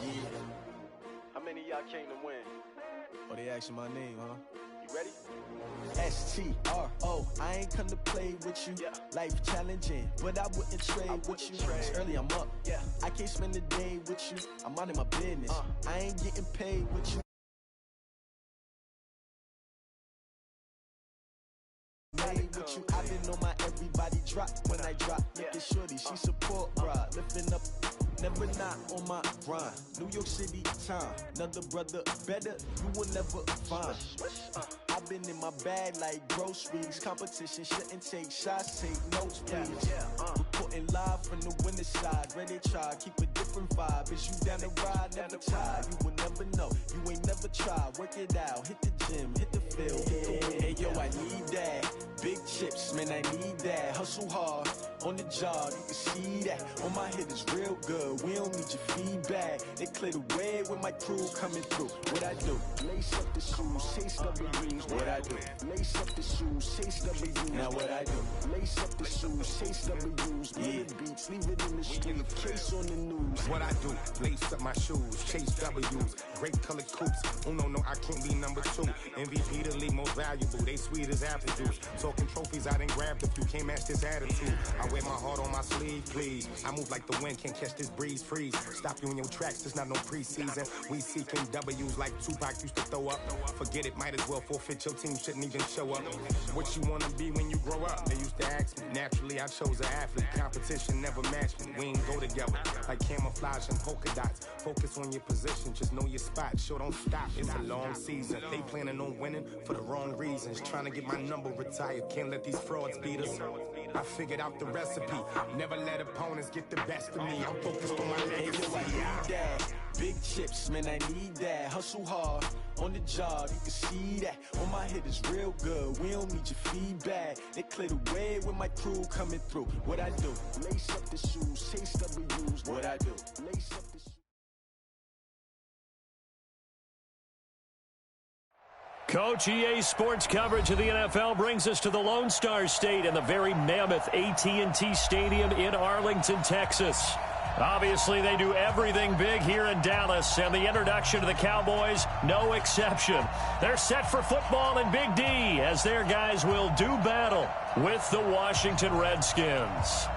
Yeah. How many of y'all came to win? Oh, they asking my name, huh? You ready? S-T-R-O, I ain't come to play with you. Yeah. Life challenging, but I wouldn't trade with you. It's early, I'm up. Yeah. I can't spend the day with you. I'm out of my business. I ain't getting paid with you. With you, I've been on my everybody drop when I drop. Looking shorty, she support, bruh. Lifting up, never not on my grind. New York City time, another brother better, you will never find. I've been in my bag like groceries. Competition shouldn't take shots, take notes, please. Reporting live from the winter side. Ready to try, keep a different vibe. Is you down the ride, never tired. You will never know, you ain't never tried. Work it out, hit the gym, hit the field, hit the win. Hey yo, I need that. Big chips, man, I need that. Hustle hard, on the job, you can see that. On my head is real good, we don't need your feedback. They clear the way with my crew coming through. What I do? Lace up the shoes, chase W's. What I do? Lace up the shoes, chase W's. Now what I do? Lace up the shoes, chase W's. Yeah. Beats, leave it in the street, case on the news. What I do? Lace up my shoes, chase W's. Great colored coops. Oh no, I can't be number 2. MVP the league most valuable. They sweet as apple juice. Talking trophies, I done grabbed a few. Can't match this attitude. I wear my heart on my sleeve, please. I move like the wind, can't catch this breeze. Freeze. Stop you in your tracks, there's not no preseason. We seeking W's like Tupac used to throw up. Forget it, might as well forfeit. Your team shouldn't even show up. What you wanna be when you grow up? They used to ask me. Naturally, I chose an athlete. Competition never matched me. We ain't go together like camouflage and polka dots. Focus on your position, just know your spot. Sure, don't stop. It's a long season. They planning on winning for the wrong reasons. Trying to get my number retired. Can't let these frauds beat us. I figured out the recipe. Never let opponents get the best of me. I'm focused on my legacy. Hey, yo, I need that. Big chips, man, I need that. Hustle hard, on the job, you can see that. On my head is real good, we don't need your feedback. They clear the way with my crew coming through. What I do? Lace up the shoes, chase W's. What I do? Lace up the shoes. Coach, EA Sports coverage of the NFL brings us to the Lone Star State and the very mammoth AT&T Stadium in Arlington, Texas. Obviously, they do everything big here in Dallas, and the introduction to the Cowboys, no exception. They're set for football in Big D as their guys will do battle with the Washington Redskins.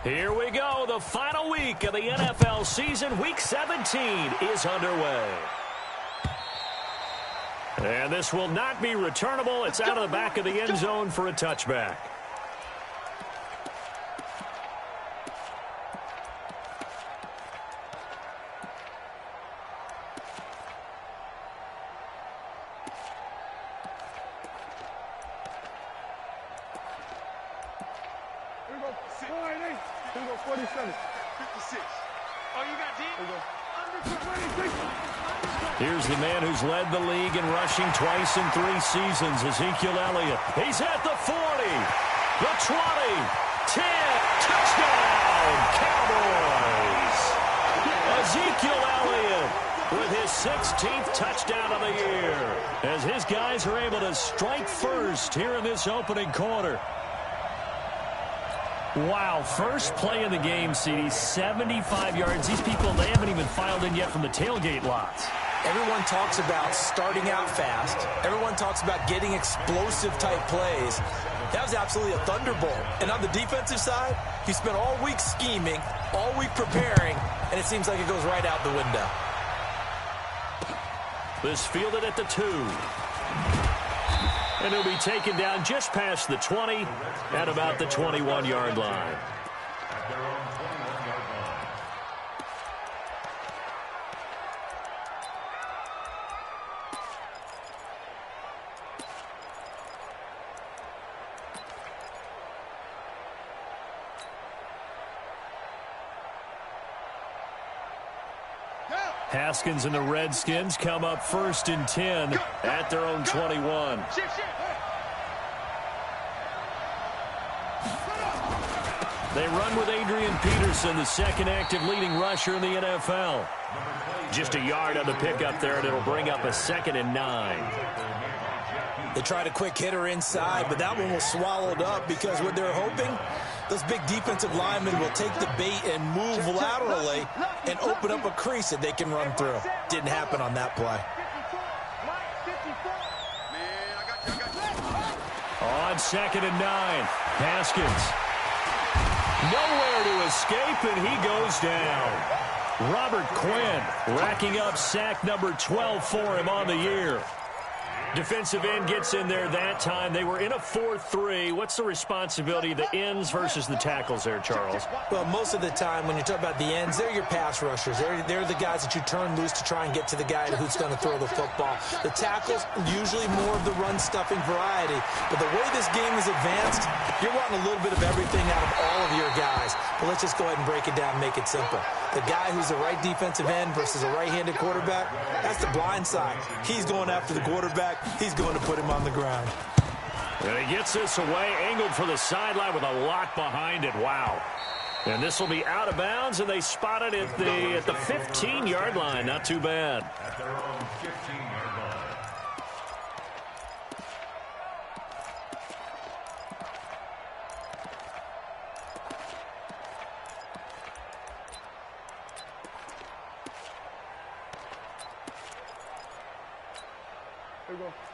Here we go. The final week of the NFL season. Week 17 is underway. And this will not be returnable. It's out of the back of the end zone for a touchback. Here's the man who's led the league in rushing twice in 3 seasons, Ezekiel Elliott. He's at the 40, the 20, 10, touchdown, Cowboys! Ezekiel Elliott with his 16th touchdown of the year as his guys are able to strike first here in this opening quarter. Wow, first play in the game, CD, 75 yards. These people, they haven't even filed in yet from the tailgate lots. Everyone talks about starting out fast. Everyone talks about getting explosive-type plays. That was absolutely a thunderbolt. And on the defensive side, he spent all week scheming, all week preparing, and it seems like it goes right out the window. This fielded at the 2. And he'll be taken down just past the 20 at about the 21-yard line. Haskins and the Redskins come up 1st and 10 at their own 21. They run with Adrian Peterson, the second active leading rusher in the NFL. Just a yard on the pickup there, and it'll bring up a 2nd and 9. They tried a quick hitter inside, but that one was swallowed up because what they're hoping, those big defensive linemen will take the bait and move laterally and open up a crease that they can run through. Didn't happen on that play. On 2nd and 9, Haskins. Nowhere to escape, and he goes down. Robert Quinn racking up sack number 12 for him on the year. Defensive end gets in there that time. They were in a 4-3. What's the responsibility of the ends versus the tackles there, Charles? Well, most of the time when you talk about the ends, they're your pass rushers. They're the guys that you turn loose to try and get to the guy who's going to throw the football. The tackles, usually more of the run-stuffing variety. But the way this game is advanced, you're wanting a little bit of everything out of all of your guys. But let's just go ahead and break it down and make it simple. The guy who's the right defensive end versus a right-handed quarterback, that's the blind side. He's going after the quarterback. He's going to put him on the ground. And he gets this away, angled for the sideline with a lot behind it. Wow. And this will be out of bounds, and they spot it at the 15-yard line. Not too bad. At their own 15-yard line.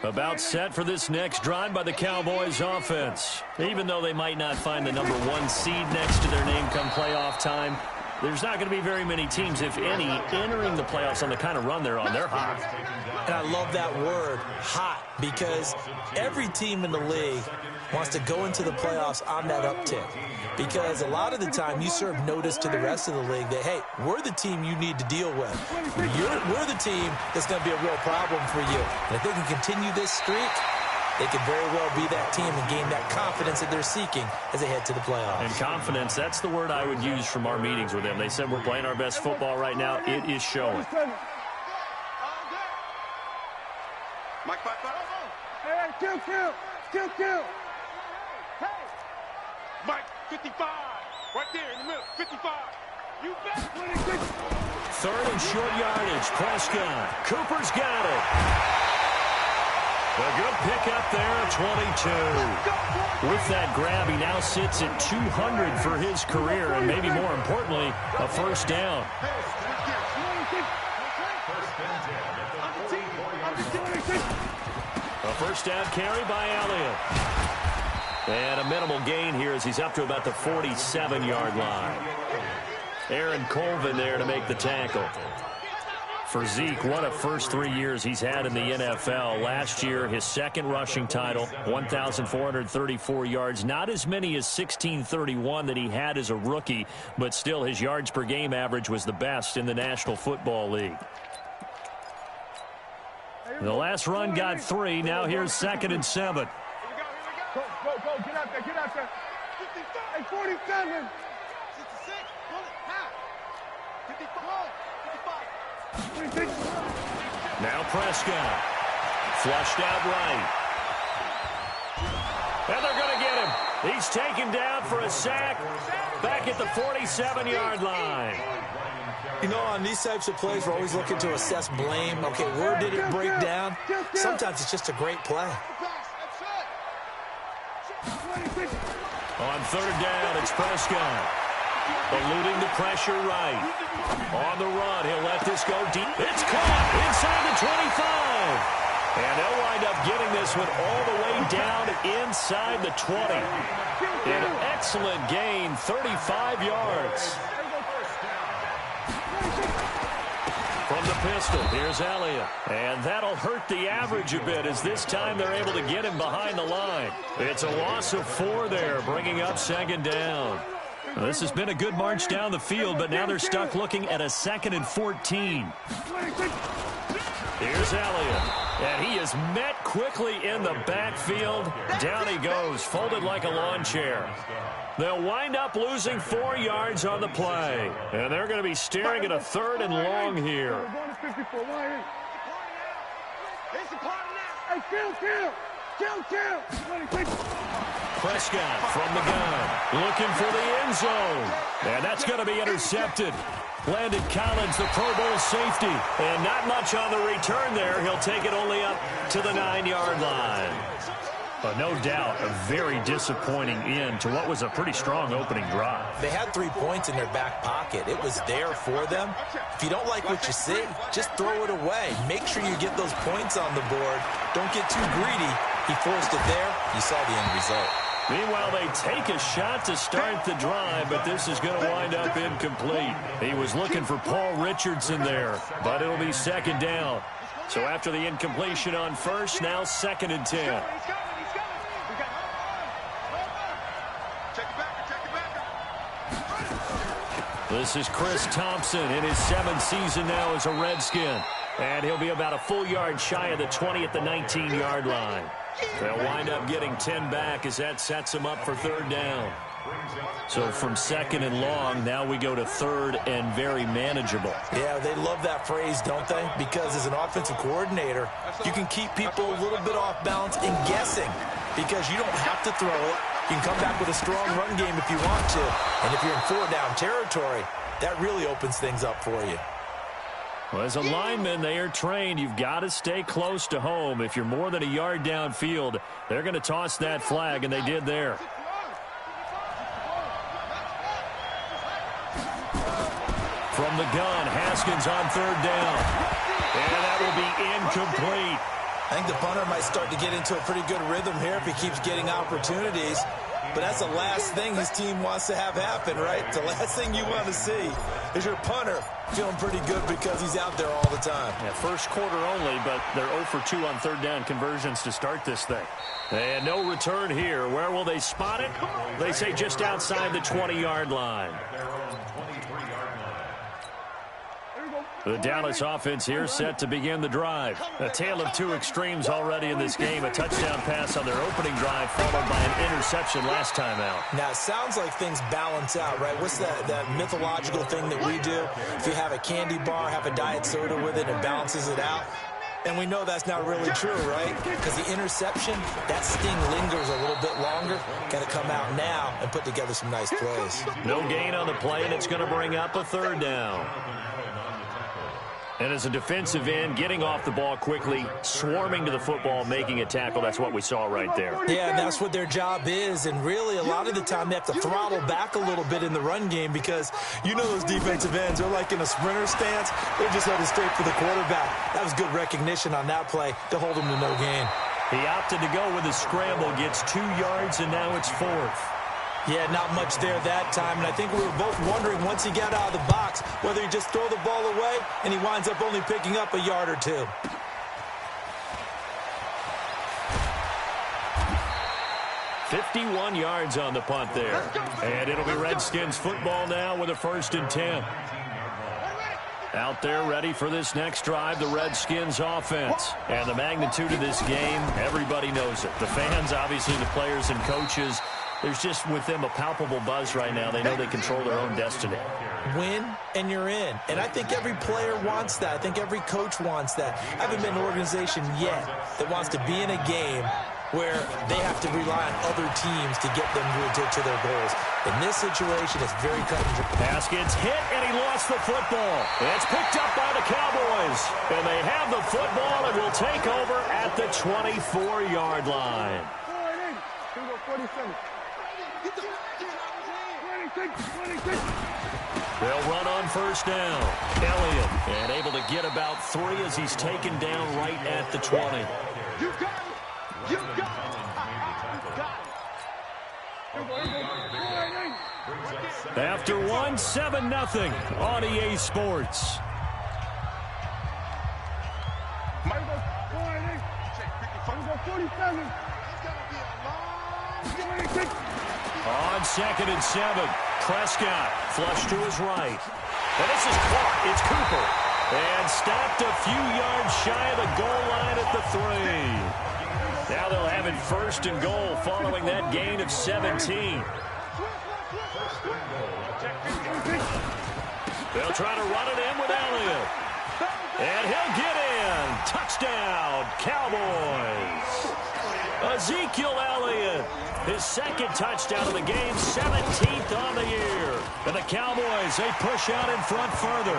About set for this next drive by the Cowboys offense. Even though they might not find the number 1 seed next to their name come playoff time, there's not going to be very many teams, if any, entering the playoffs on the kind of run they're on. They're hot. And I love that word, hot, because every team in the league wants to go into the playoffs on that uptick. Because a lot of the time you serve notice to the rest of the league that, hey, we're the team you need to deal with. We're the team that's going to be a real problem for you. And if they can continue this streak, they could very well be that team and gain that confidence that they're seeking as they head to the playoffs. And confidence, that's the word I would use from our meetings with them. They said we're playing our best football right now. It is showing. Mike, hey, kill. Hey. Mike, 55. Right there in the middle, 55. You bet. 3rd and short yardage. Prescott. Cooper's got it. A good pickup there at 22. With that grab, he now sits at 200 for his career, and maybe more importantly, a first down. A first down carry by Elliott. And a minimal gain here as he's up to about the 47-yard line. Aaron Colvin there to make the tackle. For Zeke, what a first 3 years he's had in the NFL. Last year, his second rushing title, 1,434 yards. Not as many as 1,631 that he had as a rookie, but still his yards per game average was the best in the National Football League. The last run got 3. Now here's 2nd and 7. Go, get out there, get out there. Hey, 47. 55. Now Prescott. Flushed out right. And they're going to get him. He's taken down for a sack back at the 47-yard line. You know, on these types of plays, we're always looking to assess blame. Okay, where did it break down? Sometimes it's just a great play. On 3rd down, it's Prescott. Eluding the pressure right. On the run, he'll let this go deep. It's caught inside the 25. And they'll wind up getting this one all the way down inside the 20. An excellent gain, 35 yards. From the pistol, here's Elliott. And that'll hurt the average a bit as this time they're able to get him behind the line. It's a loss of 4 there, bringing up 2nd down. This has been a good march down the field, but now they're stuck looking at a 2nd and 14. Here's Elliott. And he is met quickly in the backfield. Down he goes, folded like a lawn chair. They'll wind up losing 4 yards on the play. And they're going to be staring at a 3rd and long here. Prescott from the gun, looking for the end zone. And that's going to be intercepted. Landon Collins, the Pro Bowl safety. And not much on the return there. He'll take it only up to the 9-yard line. But no doubt, a very disappointing end to what was a pretty strong opening drive. They had 3 points in their back pocket. It was there for them. If you don't like what you see, just throw it away. Make sure you get those points on the board. Don't get too greedy. He forced it there. You saw the end result. Meanwhile, they take a shot to start the drive, but this is going to wind up incomplete. He was looking for Paul Richardson there, but it'll be 2nd down. So after the incompletion on 1st, now 2nd and 10. This is Chris Thompson in his 7th season now as a Redskin. And he'll be about a full yard shy of the 20 at the 19-yard line. They'll wind up getting 10 back as that sets them up for 3rd down. So from 2nd and long, now we go to 3rd and very manageable. Yeah, they love that phrase, don't they? Because as an offensive coordinator, you can keep people a little bit off balance and guessing because you don't have to throw it. You can come back with a strong run game if you want to. And if you're in 4-down territory, that really opens things up for you. Well, as a lineman, they are trained. You've got to stay close to home. If you're more than a yard downfield, they're going to toss that flag, and they did there. From the gun, Haskins on 3rd down. And that will be incomplete. I think the punter might start to get into a pretty good rhythm here if he keeps getting opportunities. But that's the last thing his team wants to have happen, right? The last thing you want to see is your punter feeling pretty good because he's out there all the time. Yeah, 1st quarter only, but they're 0 for 2 on 3rd down conversions to start this thing. And no return here. Where will they spot it? They say just outside the 20-yard line. The Dallas offense here set to begin the drive. A tale of 2 extremes already in this game. A touchdown pass on their opening drive followed by an interception last time out. Now, it sounds like things balance out, right? What's that mythological thing that we do? If you have a candy bar, have a diet soda with it, it balances it out. And we know that's not really true, right? Because the interception, that sting lingers a little bit longer. Got to come out now and put together some nice plays. No gain on the play, and it's going to bring up a 3rd down. And as a defensive end, getting off the ball quickly, swarming to the football, making a tackle, that's what we saw right there. Yeah, and that's what their job is. And really, a lot of the time, they have to throttle back a little bit in the run game because you know those defensive ends, they're like in a sprinter stance. They're just headed straight for the quarterback. That was good recognition on that play to hold them to no gain. He opted to go with a scramble, gets 2 yards, and now it's 4th. Yeah, not much there that time, and I think we were both wondering once he got out of the box whether he just throw the ball away, and he winds up only picking up a yard or 2. 51 yards on the punt there. And it'll be Redskins football now with a 1st and 10. Out there ready for this next drive, the Redskins offense. And the magnitude of this game, everybody knows it. The fans, obviously the players and coaches, there's just with them a palpable buzz right now. They know they control their own destiny. Win, and you're in. And I think every player wants that. I think every coach wants that. I haven't been an organization yet that wants to be in a game where they have to rely on other teams to get them to their goals. In this situation, it's very cut and dry. Pass gets hit, and he lost the football. It's picked up by the Cowboys. And they have the football and will take over at the 24-yard line. 47. They'll run on 1st down. Elliott, and able to get about 3 as he's taken down right at the 20. You got it. You got it. After 1, 7-0 on EA Sports. On 2nd and 7, Prescott flush to his right. And this is caught. It's Cooper. And stopped a few yards shy of the goal line at the 3. Now they'll have it 1st and goal following that gain of 17. They'll try to run it in with Elliott. And he'll get in. Touchdown, Cowboys. Ezekiel Elliott, his 2nd touchdown of the game, 17th on the year. And the Cowboys, they push out in front further.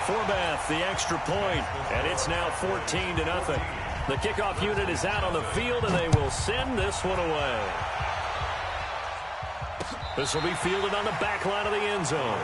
Forbath, the extra point, and it's now 14-0. The kickoff unit is out on the field, and they will send this one away. This will be fielded on the back line of the end zone.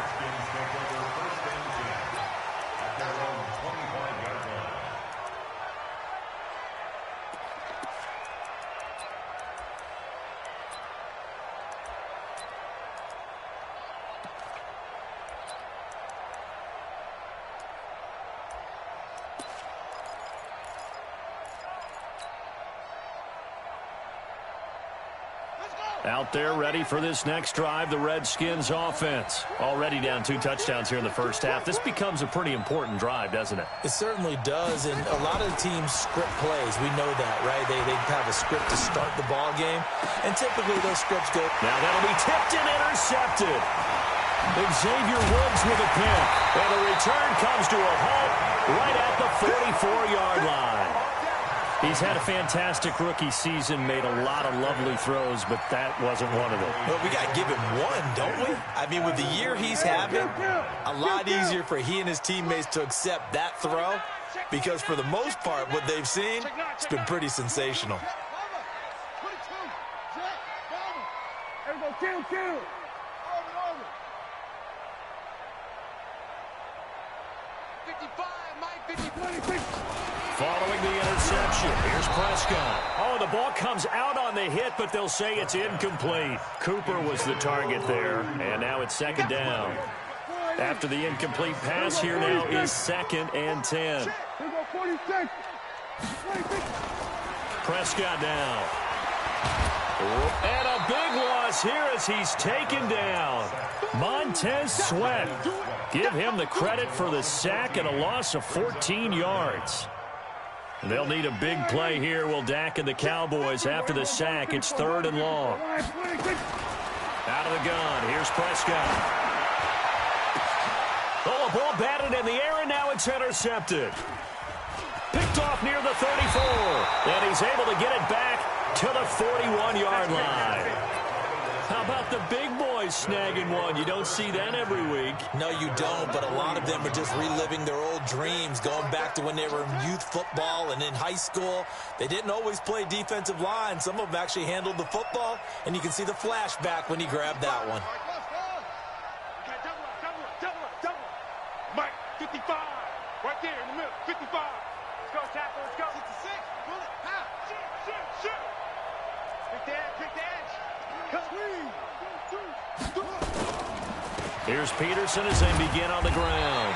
Out there ready for this next drive, the Redskins offense. Already down 2 touchdowns here in the 1st half. This becomes a pretty important drive, doesn't it? It certainly does, and a lot of teams script plays. We know that, right? They have a script to start the ball game, and typically those scripts go. Now that'll be tipped and intercepted. Xavier Woods with a pick, and the return comes to a halt right at the 44-yard line. He's had a fantastic rookie season, made a lot of lovely throws, but that wasn't one of them. Well, we got to give him one, don't we? I mean, with the year he's having, a lot easier for he and his teammates to accept that throw because for the most part, what they've seen, it's been pretty sensational. Following the interception, here's Prescott. Oh, the ball comes out on the hit, but they'll say it's incomplete. Cooper was the target there, and now it's 2nd down. After the incomplete pass, here now is 2nd and 10. Prescott now. And a big loss here as he's taken down. Montez Sweat. Give him the credit for the sack and a loss of 14 yards. They'll need a big play here, will Dak and the Cowboys. After the sack, it's 3rd and long. Out of the gun, here's Prescott. Oh, a ball batted in the air, and now it's intercepted. Picked off near the 34, and he's able to get it back to the 41-yard line. How about the big boys snagging one? You don't see that every week. No, you don't, but a lot of them are just reliving their old dreams, going back to when they were in youth football and in high school. They didn't always play defensive line. Some of them actually handled the football, and you can see the flashback when he grabbed that one. Double. Mike, 55. Right there in the middle, 55. Let's go, tackle, let's go. 66. Pull it. Here's Peterson as they begin on the ground.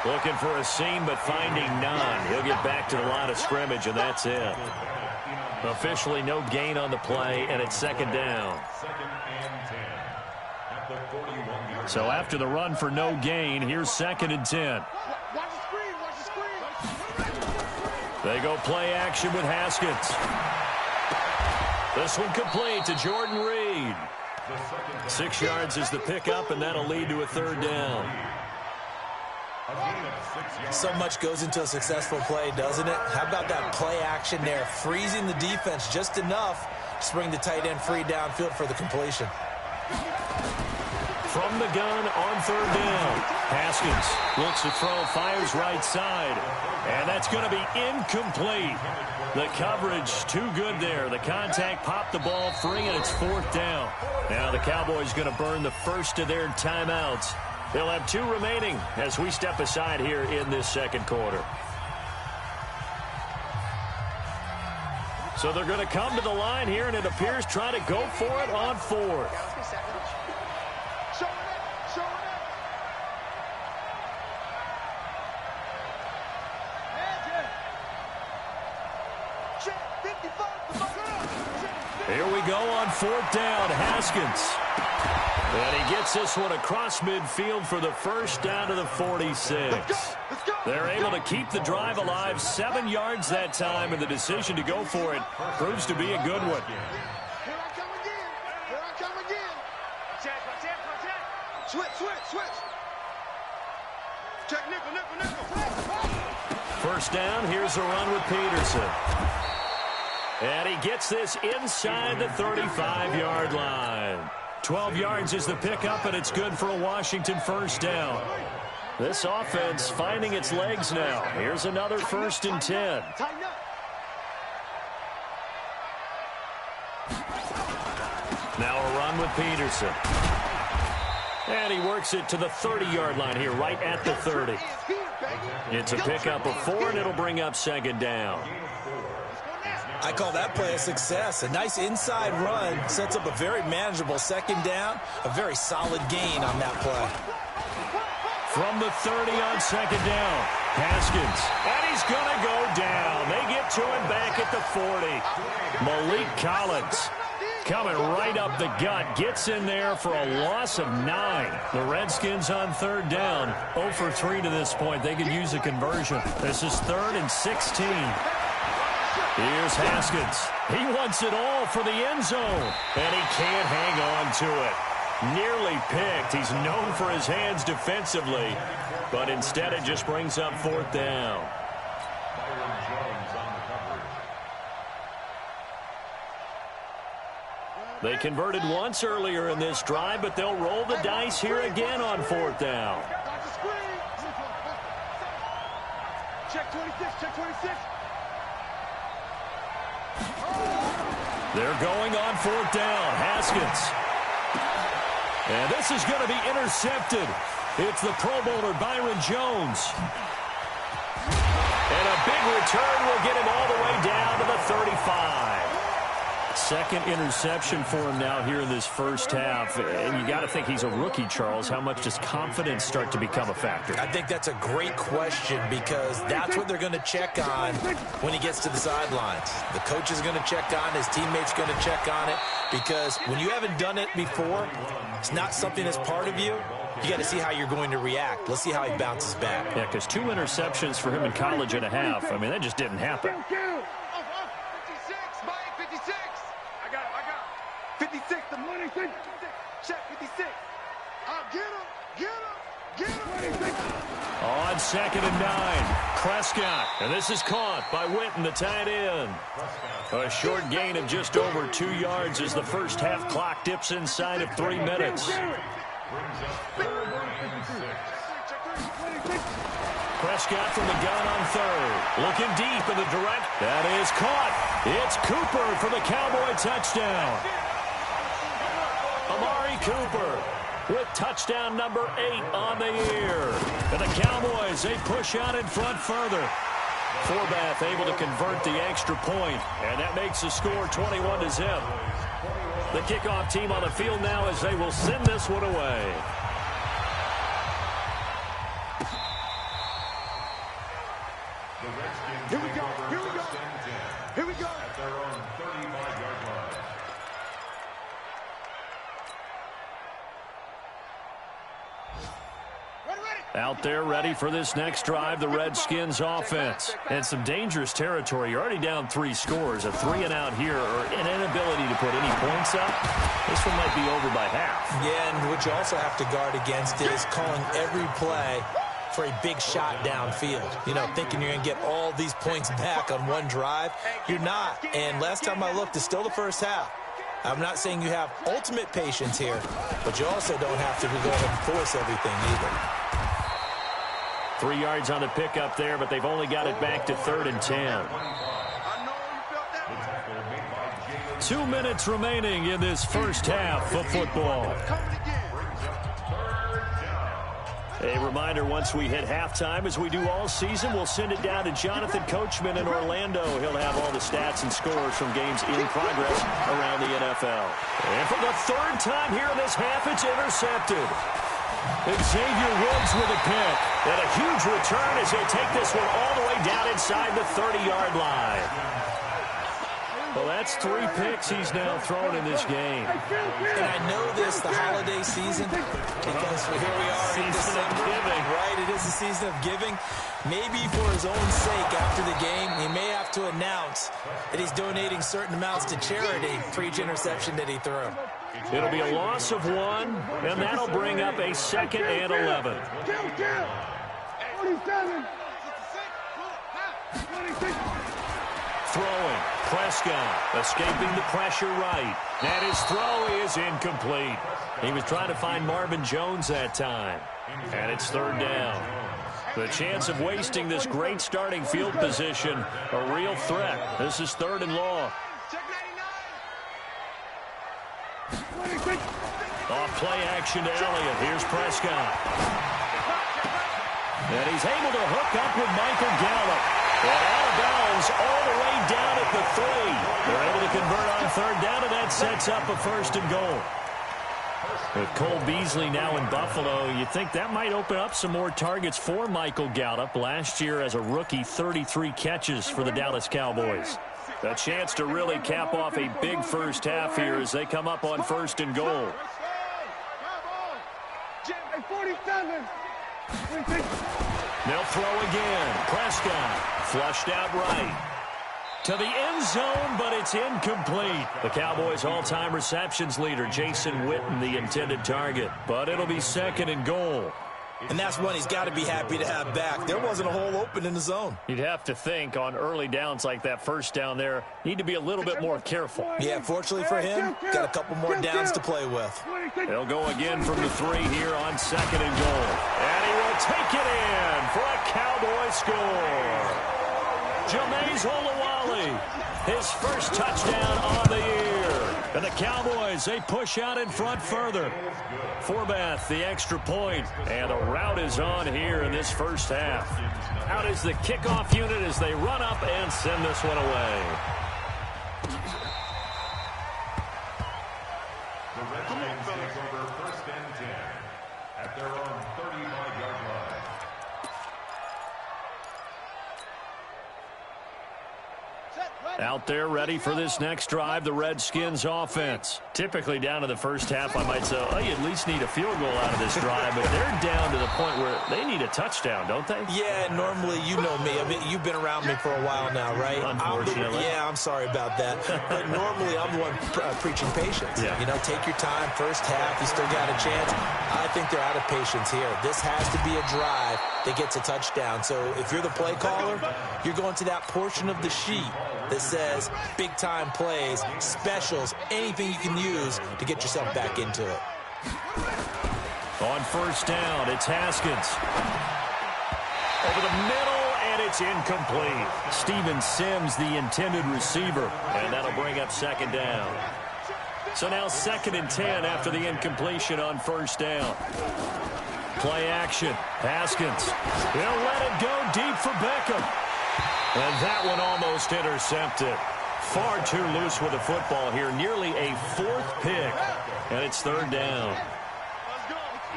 Looking for a seam, but finding none. He'll get back to the line of scrimmage, and that's it. Officially no gain on the play, and it's second down. So after the run for no gain, here's 2nd and 10. They go play action with Haskins. This one complete to Jordan Reed. 6 yards is the pickup, and that'll lead to a 3rd down. So much goes into a successful play, doesn't it? How about that play action there, freezing the defense just enough to bring the tight end free downfield for the completion. From the gun on 3rd down. Haskins looks to throw, fires right side. And that's going to be incomplete. The coverage too good there. The contact popped the ball free, and it's 4th down. Now the Cowboys going to burn the first of their timeouts. They'll have 2 remaining as we step aside here in this 2nd quarter. So they're going to come to the line here, and it appears try to go for it on 4th. Here we go on 4th down. Haskins. And he gets this one across midfield for the first down to the 46. They're able to keep the drive alive. 7 yards that time, and the decision to go for it proves to be a good one. Here I come again. Here I come again. Check. Switch. Check nickel. First down, here's a run with Peterson. And he gets this inside the 35-yard line. 12 yards is the pickup, and it's good for a Washington first down. This offense finding its legs now. Here's another 1st and 10. Now a run with Peterson. And he works it to the 30-yard line here, right at the 30. It's a pickup of 4, and it'll bring up 2nd down. I call that play a success. A nice inside run sets up a very manageable 2nd down. A very solid gain on that play. From the 30 on 2nd down, Haskins. And he's going to go down. They get to him back at the 40. Malik Collins coming right up the gut. Gets in there for a loss of 9. The Redskins on 3rd down. 0 for 3 to this point. They could use a conversion. This is 3rd and 16. Here's Haskins. He wants it all for the end zone, and he can't hang on to it. Nearly picked. He's known for his hands defensively, but instead it just brings up 4th down. They converted once earlier in this drive, but they'll roll the dice here again on 4th down. Check 26. They're going on 4th down. Haskins. And this is going to be intercepted. It's the Pro Bowler Byron Jones. And a big return will get him all the way down to the 35. 2nd interception for him now here in this first half. And you got to think he's a rookie, Charles. How much does confidence start to become a factor? I think that's a great question because that's what they're going to check on when he gets to the sidelines. The coach is going to check on, his teammates going to check on it, because when you haven't done it before, it's not something that's part of you. You got to see how you're going to react. Let's see how he bounces back. Yeah, because 2 interceptions for him in college and a half. I mean, that just didn't happen. 56, the money, 56. Check 56. Get him. On 2nd and 9, Prescott. And this is caught by Witten, the tight end. A short gain of just over 2 yards as the first half clock dips inside of 3 minutes. Prescott from the gun on 3rd. Looking deep in the direct. That is caught. It's Cooper for the Cowboy touchdown. Amari Cooper with touchdown number 8 on the year. And the Cowboys, they push out in front further. Forbath able to convert the extra point, and that makes the score 21-0. The kickoff team on the field now as they will send this one away. Here we go. Here we go. Here we go. At their own 35-yard line. Out there ready for this next drive, the Redskins offense. And some dangerous territory. You're already down 3 scores. A 3-and-out here or an inability to put any points up. This one might be over by half. Yeah, and what you also have to guard against is calling every play for a big shot downfield. You know, thinking you're going to get all these points back on one drive. You're not. And last time I looked, it's still the first half. I'm not saying you have ultimate patience here, but you also don't have to go ahead and force everything either. 3 yards on the pickup there, but they've only got it back to 3rd and 10. 2 minutes remaining in this first half of football. A reminder, once we hit halftime, as we do all season, we'll send it down to Jonathan Coachman in Orlando. He'll have all the stats and scores from games in progress around the NFL. And for the 3rd time here in this half, it's intercepted. Xavier Woods with a pick. And a huge return as he'll take this one all the way down inside the 30-yard line. Well, that's 3 picks he's now thrown in this game. And I know this, the holiday season, because here we are in December, right? It is the season of giving. Maybe for his own sake after the game, he may have to announce that he's donating certain amounts to charity for each interception that he threw. It'll be a loss of 1, and that'll bring up a 2nd and 11. 47. 26. Throwing. Prescott escaping the pressure right. And his throw is incomplete. He was trying to find Marvin Jones that time. And it's 3rd down. The chance of wasting this great starting field position, a real threat. This is 3rd and long. Off play action to Elliott. Here's Prescott. And he's able to hook up with Michael Gallup. And out of bounds all the way down at the 3. They're able to convert on 3rd down, and that sets up a 1st and goal. With Cole Beasley now in Buffalo, you think that might open up some more targets for Michael Gallup. Last year as a rookie, 33 catches for the Dallas Cowboys. A chance to really cap off a big first half here as they come up on 1st and goal. 47. They'll throw again. Prescott flushed out right. To the end zone, but it's incomplete. The Cowboys' all-time receptions leader, Jason Witten, the intended target. But it'll be 2nd and goal. And that's one he's got to be happy to have back. There wasn't a hole open in the zone. You'd have to think on early downs like that, 1st down there, need to be a little bit more careful. Yeah, fortunately for him, got a couple more downs to play with. They'll go again from the 3 here on 2nd and goal. And he will take it in for a Cowboy score. Jameis Olawale, his first touchdown on the year. And the Cowboys, they push out in front further. Forbath, the extra point, and the route is on here in this first half. Out is the kickoff unit as they run up and send this one away. The Redskins take over 1st and 10 at their own 35-yard line. Out there ready for this next drive, the Redskins offense. Typically down to the first half, I might say, oh, you at least need a field goal out of this drive, but they're down to the point where they need a touchdown, don't they? Yeah, normally, you know me. I mean, you've been around me for a while now, right? Unfortunately. I'm sorry about that. But normally, I'm the one preaching patience. Yeah. You know, take your time. First half, you still got a chance. I think they're out of patience here. This has to be a drive that gets a touchdown. So if you're the play caller, you're going to that portion of the sheet that says big-time plays, specials, anything you can use to get yourself back into it. On 1st down, it's Haskins. Over the middle, and it's incomplete. Steven Sims, the intended receiver, and that'll bring up 2nd down. So now 2nd and 10 after the incompletion on 1st down. Play action. Haskins. He'll let it go deep for Beckham. And that one almost intercepted. Far too loose with the football here. Nearly a 4th pick. And it's 3rd down.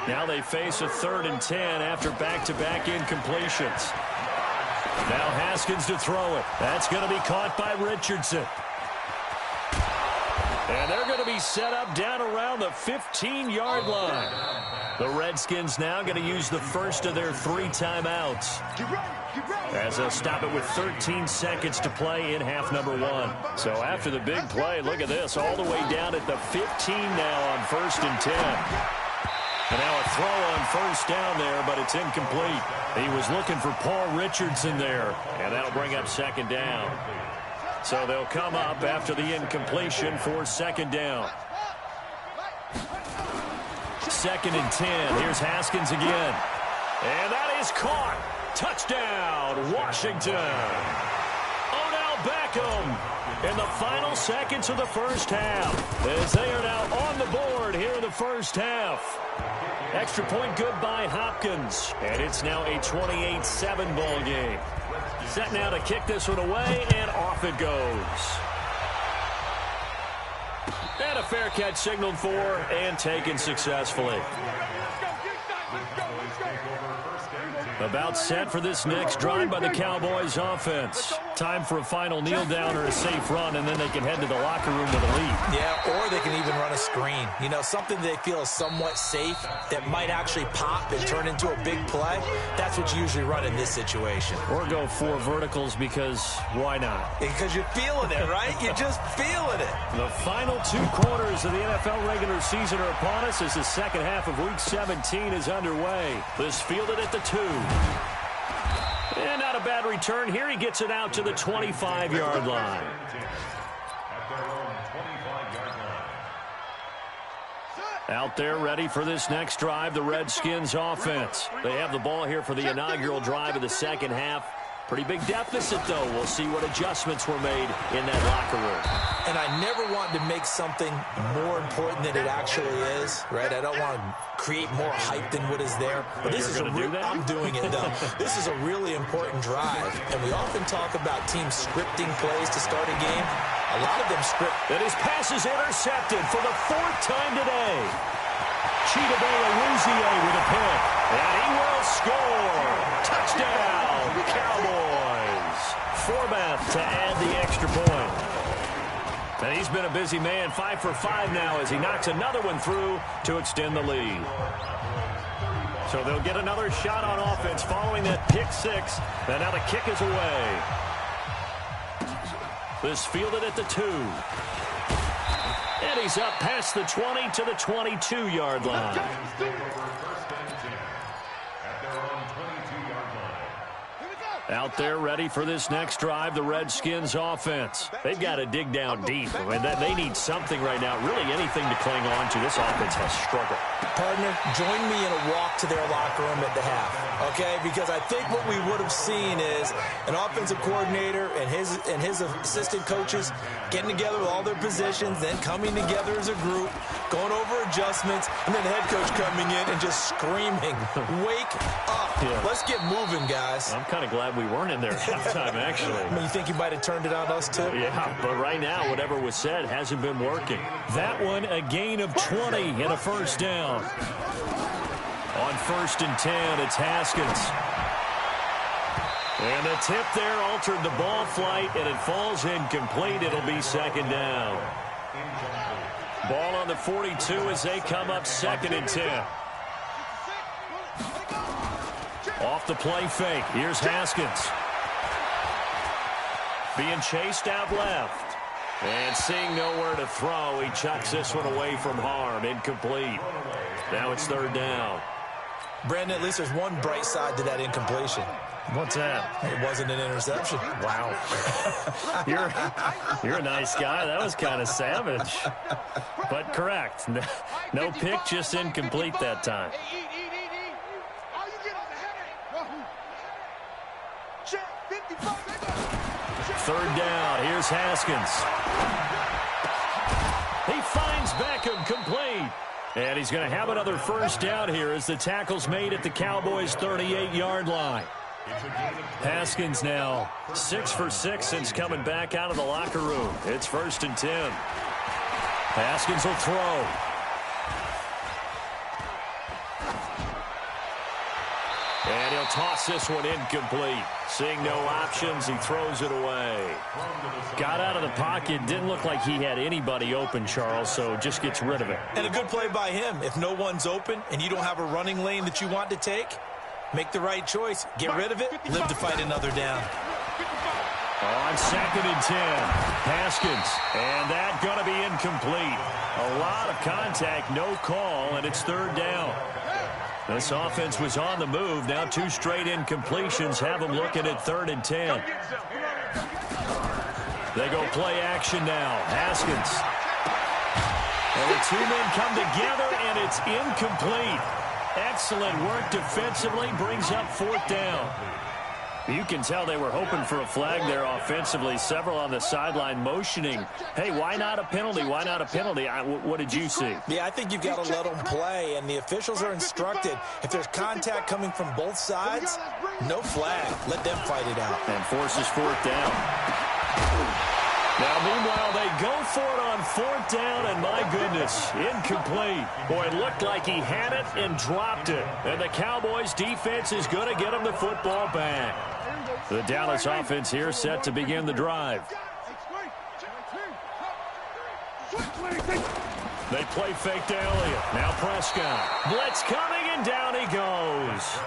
Now they face a 3rd and 10 after back-to-back incompletions. Now Haskins to throw it. That's going to be caught by Richardson. And they're going to be set up down around the 15-yard line. The Redskins now going to use the first of their 3 timeouts, as they'll stop it with 13 seconds to play in half number 1. So after the big play, look at this, all the way down at the 15 now on 1st and 10. And now a throw on 1st down there, but it's incomplete. He was looking for Paul Richardson there, and that'll bring up 2nd down. So they'll come up after the incompletion for 2nd down. 2nd and 10. Here's Haskins again. And that is caught. Touchdown, Washington. Odell Beckham in the final seconds of the first half, as they are now on the board here in the first half. Extra point good by Hopkins, and it's now a 28-7 ball game. Set now to kick this one away, and off it goes. And a fair catch signaled for and taken successfully. About set for this next drive by the Cowboys offense. Time for a final kneel down or a safe run, and then they can head to the locker room with a lead. Yeah, or they can even run a screen. You know, something they feel is somewhat safe that might actually pop and turn into a big play. That's what you usually run in this situation. Or go 4 verticals, because why not? Because you're feeling it, right? You're just feeling it. The final 2 quarters of the NFL regular season are upon us as the second half of Week 17 is underway. This fielded at the 2. And not a bad return here. He gets it out to the 25-yard line. Out there ready for this next drive, the Redskins offense. They have the ball here for the inaugural drive of the second half. Pretty big deficit, though. We'll see what adjustments were made in that locker room. And I never want to make something more important than it actually is, right? I don't want to create more hype than what is there. But this is a real, I'm doing it, though. This is a really important drive. And we often talk about teams scripting plays to start a game. A lot of them script. And his pass is intercepted for the 4th time today. Chidobe-Awuzie with a pick. And he will score. Touchdown, Cowboys. Forbath to add the extra point. And he's been a busy man, 5 for 5 now as he knocks another one through to extend the lead. So they'll get another shot on offense following that pick 6. And now the kick is away. This fielded at the 2. And he's up past the 20 to the 22-yard line. Out there ready for this next drive, the Redskins offense. They've got to dig down deep. I mean, they need something right now, really anything to cling on to. This offense has struggled. Partner, join me in a walk to their locker room at the half, okay? Because I think what we would have seen is an offensive coordinator and his assistant coaches getting together with all their positions, then coming together as a group, going over adjustments, and then the head coach coming in and just screaming, wake up. Yeah. Let's get moving, guys. I'm kind of glad we weren't in there at halftime, actually. I mean, you think you might have turned it on us, too? Yeah, but right now, whatever was said hasn't been working. That one, a gain of 20 and a first down. On 1st and 10, it's Haskins. And the tip there altered the ball flight, and it falls incomplete. It'll be 2nd down. Ball on the 42 as they come up 2nd and 10. Off the play fake. Here's Haskins. Being chased out left. And seeing nowhere to throw, he chucks this one away from harm. Incomplete. Now it's 3rd down. Brandon, at least there's one bright side to that incompletion. What's that? It wasn't an interception. Wow. You're a nice guy. That was kind of savage. But correct. No pick, just incomplete that time. 3rd down. Here's Haskins. He finds Beckham complete. And he's going to have another first down here as the tackle's made at the Cowboys' 38-yard line. Haskins now 6 for 6 since coming back out of the locker room. It's 1st and 10. Haskins will throw. And he'll toss this one incomplete. Seeing no options, he throws it away. Got out of the pocket. Didn't look like he had anybody open, Charles, so just gets rid of it. And a good play by him. If no one's open and you don't have a running lane that you want to take, make the right choice. Get rid of it. Live to fight another down. On 2nd and 10, Haskins. And that going to be incomplete. A lot of contact, no call, and it's 3rd down. This offense was on the move. Now 2 straight incompletions have them looking at 3rd and 10. They go play action now. Haskins. And the 2 men come together, and it's incomplete. Excellent work defensively. Brings up 4th down. You can tell they were hoping for a flag there offensively. Several on the sideline motioning, hey, why not a penalty? Why not a penalty? What did you see? Yeah, I think you've got to let them play, and the officials are instructed. If there's contact coming from both sides, no flag. Let them fight it out. And forces 4th down. Now, meanwhile, they go for it on 4th down, and my goodness, incomplete. Boy, it looked like he had it and dropped it. And the Cowboys' defense is going to get him the football back. The Dallas offense here set to begin the drive. They play fake to Elliott. Now Prescott. Blitz coming, and down he goes.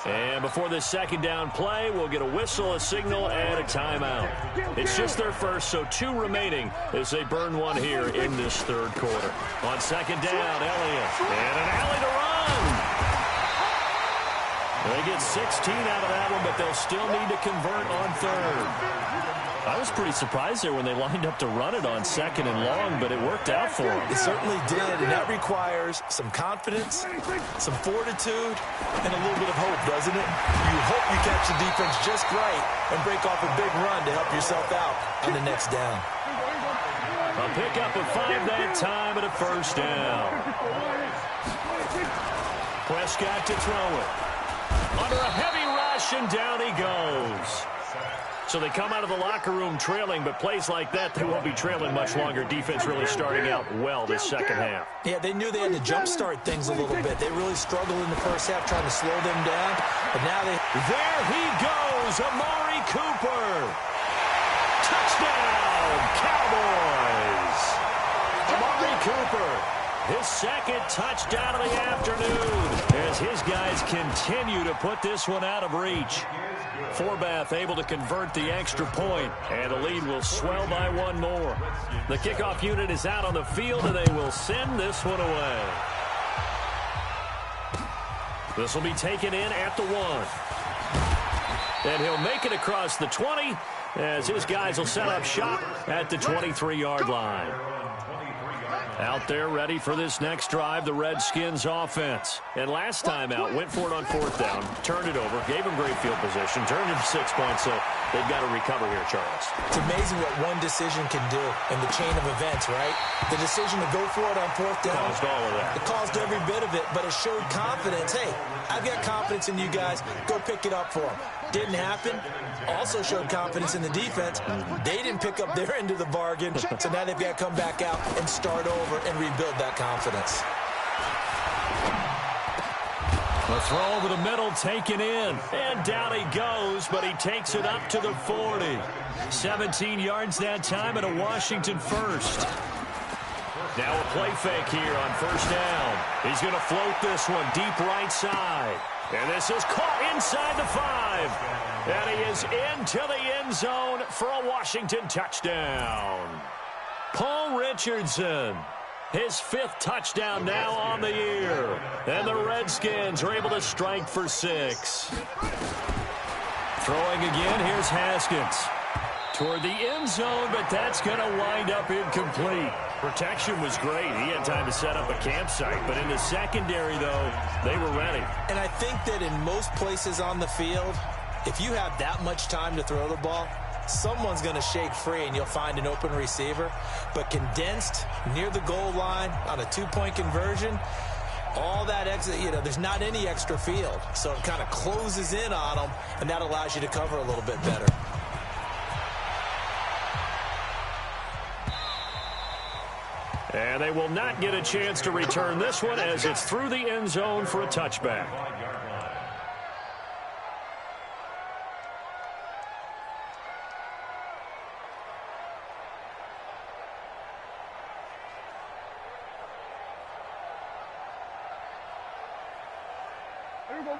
And before this 2nd down play, we'll get a whistle, a signal, and a timeout. It's just their first, so 2 remaining as they burn one here in this 3rd quarter. On 2nd down, Elliott. And an alley to run. They get 16 out of that one, but they'll still need to convert on 3rd. I was pretty surprised there when they lined up to run it on 2nd and long, but it worked out for them. It certainly did, and that requires some confidence, some fortitude, and a little bit of hope, doesn't it? You hope you catch the defense just right and break off a big run to help yourself out on the next down. A pickup of 5 that time and a 1st down. Prescott to throw it. Under a heavy rush, and down he goes. So they come out of the locker room trailing, but plays like that, they won't be trailing much longer. Defense really starting out well this 2nd half. Yeah, they knew they had to jumpstart things a little bit. They really struggled in the 1st half trying to slow them down, but now they... There he goes, Amari Cooper. Touchdown, Cowboys. Amari Cooper, his 2nd touchdown of the afternoon, as his guys continue to put this one out of reach. Forbath able to convert the extra point, and the lead will swell by 1 more. The kickoff unit is out on the field, and they will send this one away. This will be taken in at the 1. And he'll make it across the 20, as his guys will set up shop at the 23-yard line. Out there ready for this next drive, the Redskins offense. And last time out, went for it on 4th down, turned it over, gave him great field position, turned him 6 points, so they've got to recover here, Charles. It's amazing what one decision can do in the chain of events, right? The decision to go for it on 4th down. Caused all of that. It caused every bit of it, but it showed confidence. Hey, I've got confidence in you guys. Go pick it up for them. Didn't happen. Also showed confidence in the defense. They didn't pick up their end of the bargain, so now they've got to come back out and start over and rebuild that confidence. The throw over the middle taken in, and down he goes, but he takes it up to the 40. 17 yards that time, and a Washington 1st. Now a play fake here on 1st down. He's going to float this one deep right side. And this is caught inside the 5. And he is into the end zone for a Washington touchdown. Paul Richardson, his 5th touchdown now on the year. And the Redskins are able to strike for 6. Throwing again, here's Haskins. Toward the end zone, but that's going to wind up incomplete. Protection was great. He had time to set up a campsite, but in the secondary, though, they were ready. And I think that in most places on the field, if you have that much time to throw the ball, someone's going to shake free and you'll find an open receiver. But condensed near the goal line on a 2-point conversion, all that extra, there's not any extra field. So it kind of closes in on them, and that allows you to cover a little bit better. And they will not get a chance to return this one as it's through the end zone for a touchback.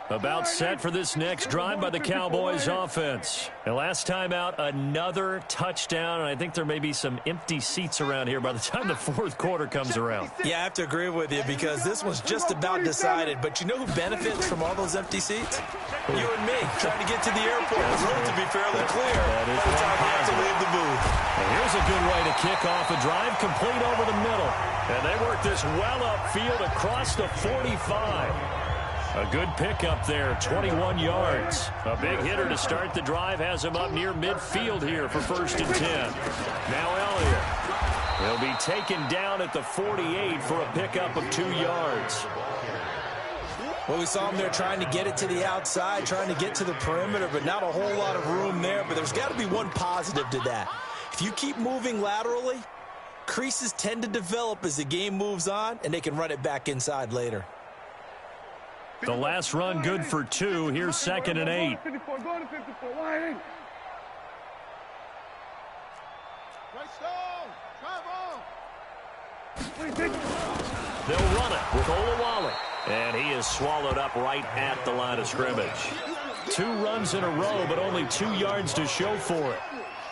About set for this next drive by the Cowboys offense. And last time out, another touchdown. And I think there may be some empty seats around here by the time the fourth quarter comes around. Yeah, I have to agree with you because this was just about decided. But you know who benefits from all those empty seats? You and me, trying to get to the airport. The road to be fairly clear by the time we have to leave the booth. And here's a good way to kick off a drive, complete over the middle. And they work this well upfield across the 45. A good pickup there, 21 yards. A big hitter to start the drive has him up near midfield here for 1st and 10. Now Elliott. He'll be taken down at the 48 for a pickup of 2 yards. Well, we saw him there trying to get it to the outside, trying to get to the perimeter, but not a whole lot of room there. But there's got to be one positive to that. If you keep moving laterally, creases tend to develop as the game moves on, and they can run it back inside later. The last run good for 2. Here's 2nd and 8. They'll run it with Olawale. And he is swallowed up right at the line of scrimmage. 2 runs in a row, but only 2 yards to show for it.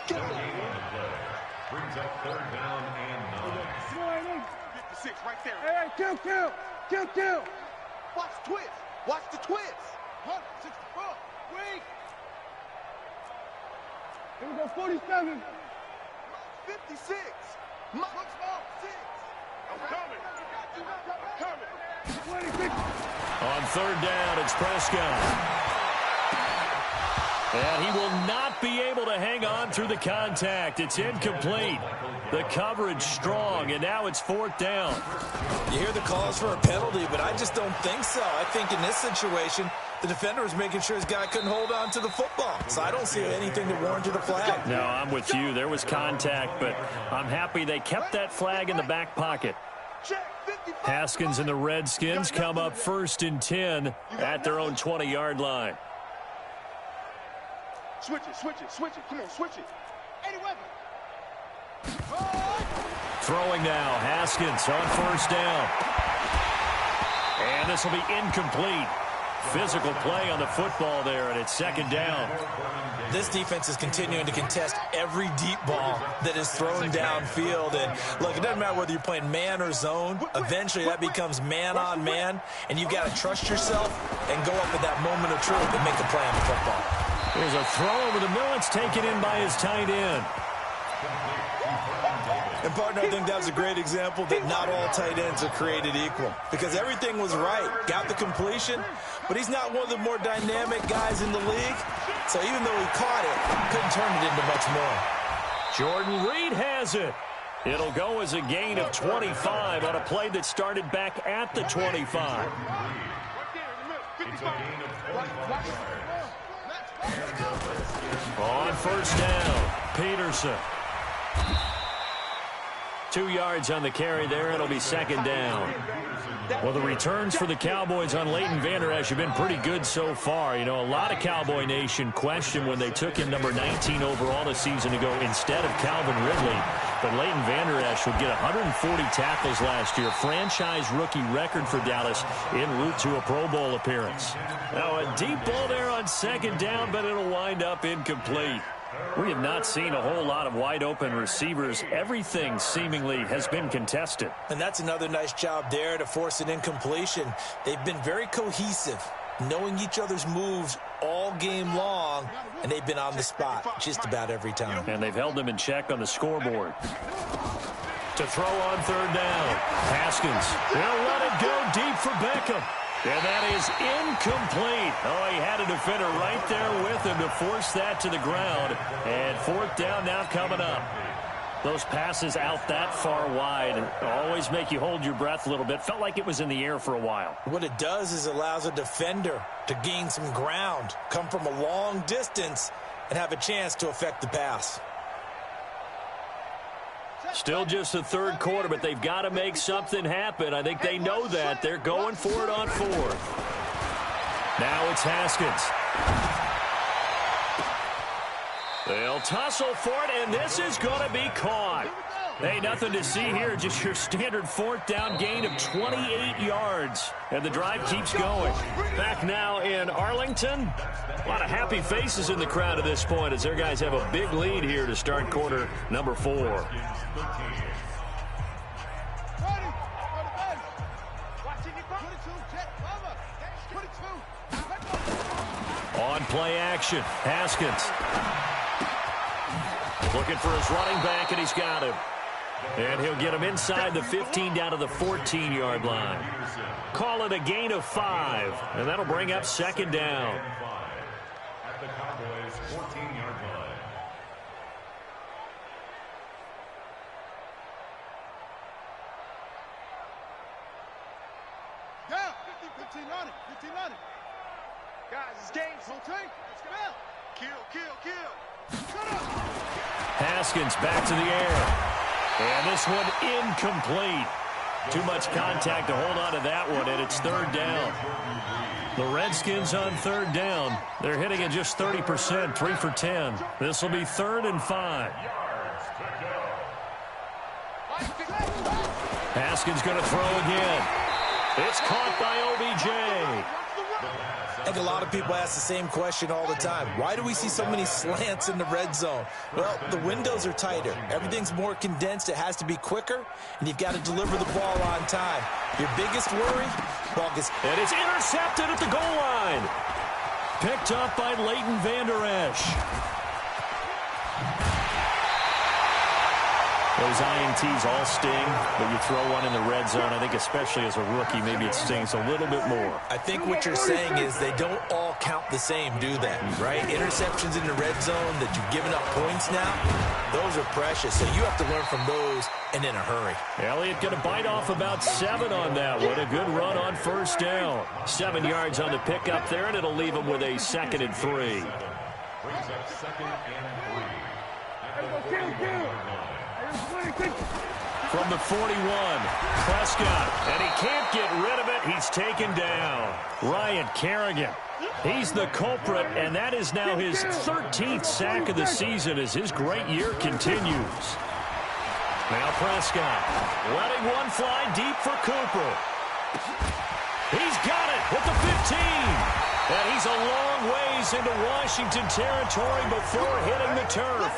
Brings up 3rd down and 9. 56 right there. Hey, kill. Watch the twist. Watch the twist. 164. Wait. Here we go, 47. 56. I'm coming. 26. On 3rd down, it's Prescott. And he will not be able to hang on through the contact. It's incomplete. The coverage strong, and now it's 4th down. You hear the calls for a penalty, but I just don't think so. I think in this situation, the defender was making sure his guy couldn't hold on to the football. So I don't see anything that warranted a flag. No, I'm with you. There was contact, but I'm happy they kept that flag in the back pocket. Haskins and the Redskins come up 1st and 10 at their own 20-yard line. Switch it. Come on, switch it. 81. Throwing now, Haskins on 1st down. And this will be incomplete. Physical play on the football there, and it's 2nd down. This defense is continuing to contest every deep ball that is thrown downfield. And look, it doesn't matter whether you're playing man or zone. Eventually, that becomes man on man, and you've got to trust yourself and go up at that moment of truth and make a play on the football. There's a throw over the middle. It's taken in by his tight end. And, partner, I think that was a great example that not all tight ends are created equal because everything was right. Got the completion, but he's not one of the more dynamic guys in the league. So even though he caught it, couldn't turn it into much more. Jordan Reed has it. It'll go as a gain of 25 on a play that started back at the 25. On 1st down, Peterson. 2 yards on the carry there. It'll be 2nd down. Well, the returns for the Cowboys on Leighton Vander Esch have been pretty good so far. You know, a lot of Cowboy Nation questioned when they took him number 19 overall a season ago instead of Calvin Ridley. But Leighton Vander Esch would get 140 tackles last year. Franchise rookie record for Dallas en route to a Pro Bowl appearance. Now, a deep ball there on 2nd down, but it'll wind up incomplete. We have not seen a whole lot of wide-open receivers. Everything seemingly has been contested. And that's another nice job there to force an incompletion. They've been very cohesive, knowing each other's moves all game long, and they've been on the spot just about every time. And they've held them in check on the scoreboard. To throw on 3rd down, Haskins. They'll let it go deep for Beckham. And that is incomplete. Oh, he had a defender right there with him to force that to the ground. And 4th down now coming up. Those passes out that far wide always make you hold your breath a little bit. Felt like it was in the air for a while. What it does is allows a defender to gain some ground, come from a long distance, and have a chance to affect the pass. Still just the third quarter, but they've got to make something happen. I think they know that. They're going for it on fourth. Now it's Haskins. They'll tussle for it, and this is going to be caught. Hey, nothing to see here, just your standard fourth down gain of 28 yards. And the drive keeps going. Back now in Arlington. A lot of happy faces in the crowd at this point as their guys have a big lead here to start quarter number 4. On play action, Haskins. Looking for his running back, and he's got him. And he'll get him inside the 15 down to the 14-yard line. Call it a gain of 5, and that'll bring up second down. At the Cowboys' 14-yard line. Yeah, 15 on it, 15 on it. Guys, it's game. Let's get out. Kill. Shut up. Haskins back to the air. And this one incomplete. Too much contact to hold on to that one, and it's third down. The Redskins on third down. They're hitting at just 30%, 3 for 10. This will be 3rd and 5. Haskins going to throw again. It's caught by OBJ. I think a lot of people ask the same question all the time. Why do we see so many slants in the red zone? Well, the windows are tighter. Everything's more condensed. It has to be quicker, and you've got to deliver the ball on time. Your biggest worry? Ball gets... And it's intercepted at the goal line. Picked up by Leighton Vander Esch. Those INTs all sting, but you throw one in the red zone. I think especially as a rookie, maybe it stings a little bit more. I think what you're saying is they don't all count the same, do they? Right? Interceptions in the red zone that you've given up points now, those are precious. So you have to learn from those and in a hurry. Elliott going to bite off about 7 on that one. A good run on first down. 7 yards on the pickup there, and it'll leave him with a 2nd and 3. Brings up 2nd and 3. From the 41, Prescott, and he can't get rid of it. He's taken down. Ryan Kerrigan, he's the culprit, and that is now his 13th sack of the season as his great year continues. Now Prescott, letting one fly deep for Cooper. He's got it with the 15. And he's a long ways into Washington territory before hitting the turf.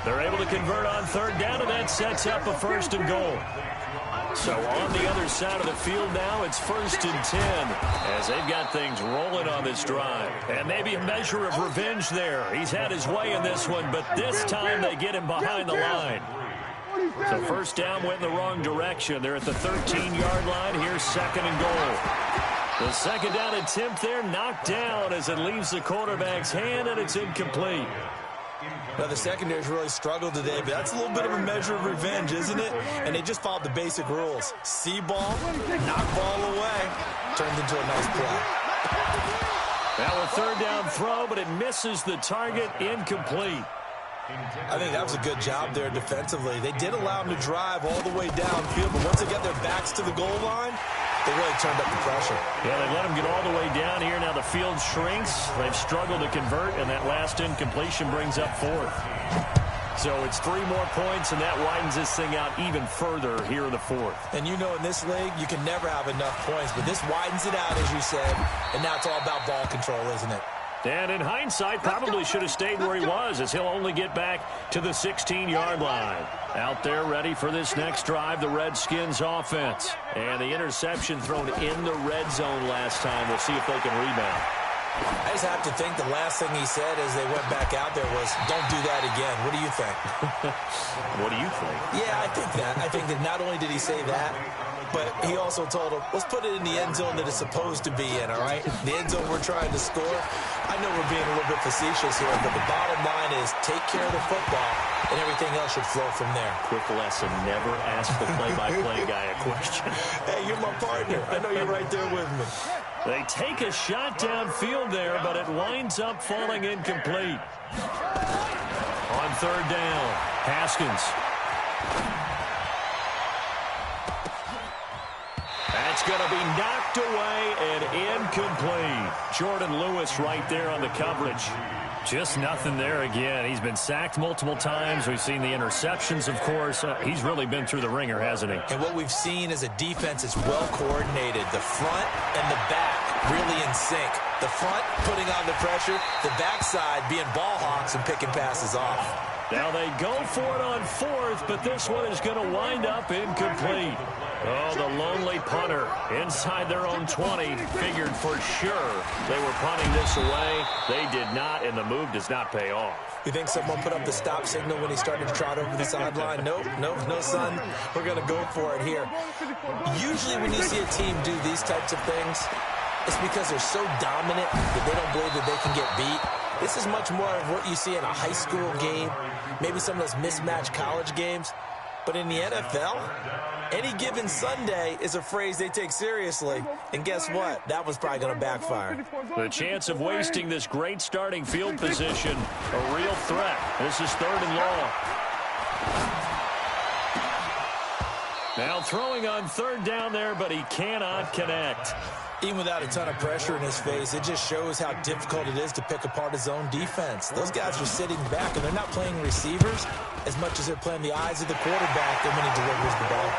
They're able to convert on third down, and that sets up a 1st and goal. So on the other side of the field now, it's 1st and 10 as they've got things rolling on this drive. And maybe a measure of revenge there. He's had his way in this one, but this time they get him behind the line. So first down went in the wrong direction. They're at the 13-yard line. Here's 2nd and goal. The second down attempt there knocked down as it leaves the quarterback's hand, and it's incomplete. Now, the secondary's really struggled today, but that's a little bit of a measure of revenge, isn't it? And they just followed the basic rules. See ball, knock ball away, turns into a nice play. Now a third down throw, but it misses the target, incomplete. I think that was a good job there defensively. They did allow them to drive all the way downfield, but once they got their backs to the goal line, they really turned up the pressure. Yeah, they let them get all the way down here. Now the field shrinks. They've struggled to convert, and that last incompletion brings up 4th. So it's 3 more points, and that widens this thing out even further here in the 4th. And you know in this league, you can never have enough points, but this widens it out, as you said, and now it's all about ball control, isn't it? And in hindsight, probably should have stayed where he was, as he'll only get back to the 16-yard line. Out there ready for this next drive, the Redskins offense. And the interception thrown in the red zone last time. We'll see if they can rebound. I just have to think the last thing he said as they went back out there was, don't do that again. What do you think? What do you think? Yeah, I think that. I think that not only did he say that, but he also told him, let's put it in the end zone that it's supposed to be in, all right? The end zone we're trying to score. I know we're being a little bit facetious here, but the bottom line is take care of the football and everything else should flow from there. Quick lesson, never ask the play-by-play guy a question. Hey, you're my partner. I know you're right there with me. They take a shot downfield there, but it winds up falling incomplete. On third down, Haskins. That's going to be knocked away and incomplete. Jordan Lewis right there on the coverage. Just nothing there again. He's been sacked multiple times. We've seen the interceptions, of course. He's really been through the ringer, hasn't he? And what we've seen is a defense that's well coordinated. The front and the back really in sync. The front putting on the pressure, the backside being ball hawks and picking passes off. Now they go for it on fourth, but this one is going to wind up incomplete. Oh, the lonely punter inside their own 20 figured for sure they were punting this away. They did not, and the move does not pay off. You think someone put up the stop signal when he started to trot over the sideline? Nope, no, son. We're going to go for it here. Usually when you see a team do these types of things, it's because they're so dominant that they don't believe that they can get beat. This is much more of what you see in a high school game, maybe some of those mismatched college games. But in the NFL, any given Sunday is a phrase they take seriously. And guess what? That was probably going to backfire. The chance of wasting this great starting field position, a real threat. This is third and long. Now throwing on third down there, but he cannot connect. Even without a ton of pressure in his face, it just shows how difficult it is to pick apart his own defense. Those guys are sitting back, and they're not playing receivers as much as they're playing the eyes of the quarterback when he delivers the ball.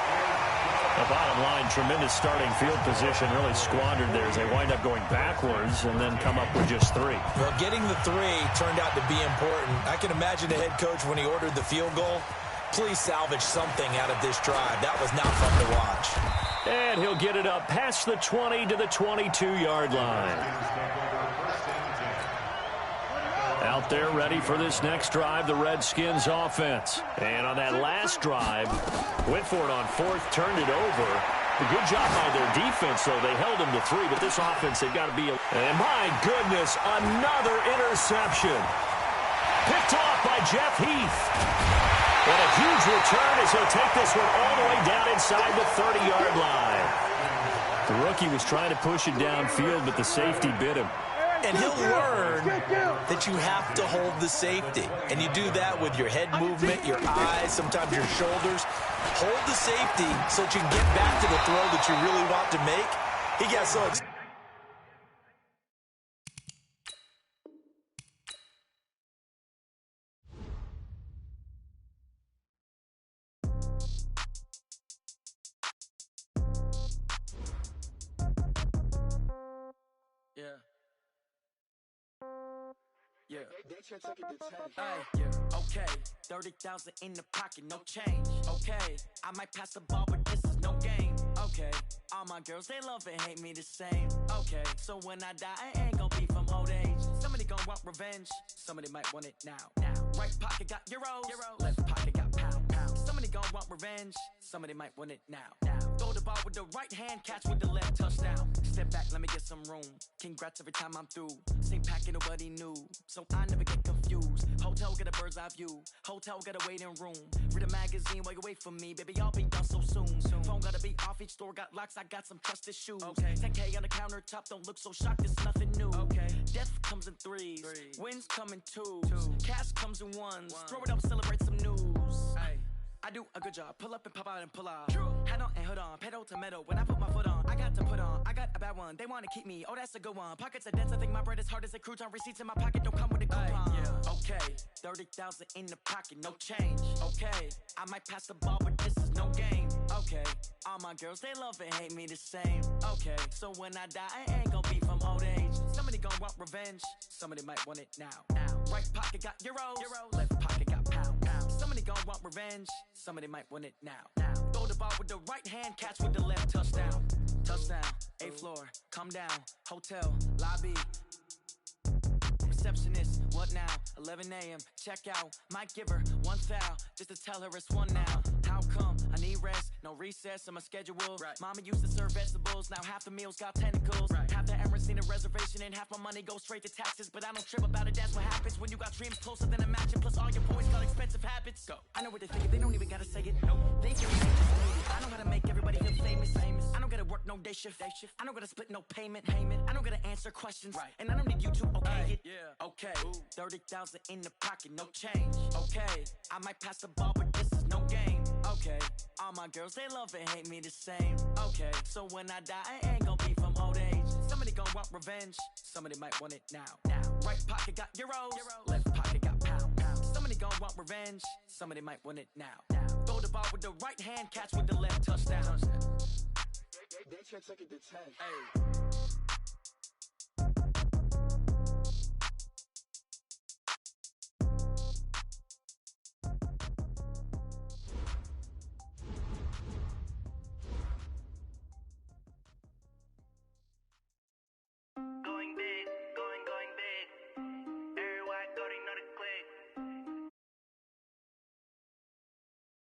The bottom line, tremendous starting field position, really squandered there as they wind up going backwards and then come up with just 3. Well, getting the 3 turned out to be important. I can imagine the head coach when he ordered the field goal. Please salvage something out of this drive. That was not fun to watch. And he'll get it up past the 20 to the 22-yard line. Out there ready for this next drive, the Redskins offense. And on that last drive, went for it on fourth, turned it over. A good job by their defense, though. They held him to 3, but this offense, they've got to be... And my goodness, another interception. Picked off by Jeff Heath. And a huge return as he'll take this one all the way down inside the 30-yard line. The rookie was trying to push it downfield, but the safety bit him. And he'll learn that you have to hold the safety. And you do that with your head movement, your eyes, sometimes your shoulders. Hold the safety so that you can get back to the throw that you really want to make. He got so excited. Yeah. Okay. 30,000 in the pocket, no change. Okay. I might pass the ball, but this is no game. Okay. All my girls, they love and hate me the same. Okay. So when I die, I ain't gonna be from old age. Somebody gonna want revenge. Somebody might want it now. Right pocket got euros. Left pocket got pound. Somebody gonna want revenge. Somebody might want it now. Throw the ball with the right hand, catch with the left, touchdown. Step back, let me get some room. Congrats every time I'm through. Same packet, nobody knew. So I never get confused. Hotel get a bird's eye view. Hotel get a waiting room. Read a magazine while you wait for me. Baby, I'll be done so soon. Phone gotta be off, each store got locks. I got some trusted shoes. 10K on the countertop, don't look so shocked, it's nothing new. Death comes in threes. Wins come in twos. Cash comes in ones. Throw it up, celebrate some news. I do a good job. Pull up and pop out and pull out. Hat on and hood on. Pedal to metal. When I put my foot on, I got to put on. I got a bad one. They want to keep me. Oh, that's a good one. Pockets are dense. I think my bread is hard as a crouton. Receipts in my pocket don't come with a coupon. Okay. 30,000 in the pocket. No change. Okay. I might pass the ball, but this is no game. Okay. All my girls, they love and hate me the same. Okay. So when I die, I ain't gonna be from old age. Somebody gonna want revenge. Somebody might want it now. Right pocket got euros. Left pocket got pound. Somebody gonna want revenge. Somebody might want it now. Throw the ball with the right hand, catch with the left, touchdown. Touchdown, 8th floor, come down, hotel, lobby. Receptionist, what now? 11 a.m., check out. Might give her one foul, just to tell her it's one now. How come? I need rest, no recess in my schedule. Mama used to serve vegetables, now half the meals got tentacles. Half the Emirates seen a reservation and half my money goes straight to taxes. But I don't trip about it, that's what happens when you got dreams closer than a mansion. Plus all your boys got expensive habits. Go. I know what they think, they don't even gotta say it. No, they feel it. I know how to make everybody feel famous. I don't gotta work no day shift. I don't gotta split no payment. I don't gotta answer questions. Right. And I don't need you to okay it. Yeah. Okay. 30,000 in the pocket, no change. Okay. I might pass the ball, but this is no game. Okay. All my girls, they love and hate me the same. Okay. So when I die, I ain't gonna be from old age. Somebody gonna want revenge. Somebody might want it now. Right pocket got euros. Left pocket got pounds. Somebody gonna want revenge. Somebody might want it now. Throw the ball with the right hand, catch with the left touchdown. They check it to 10. Hey.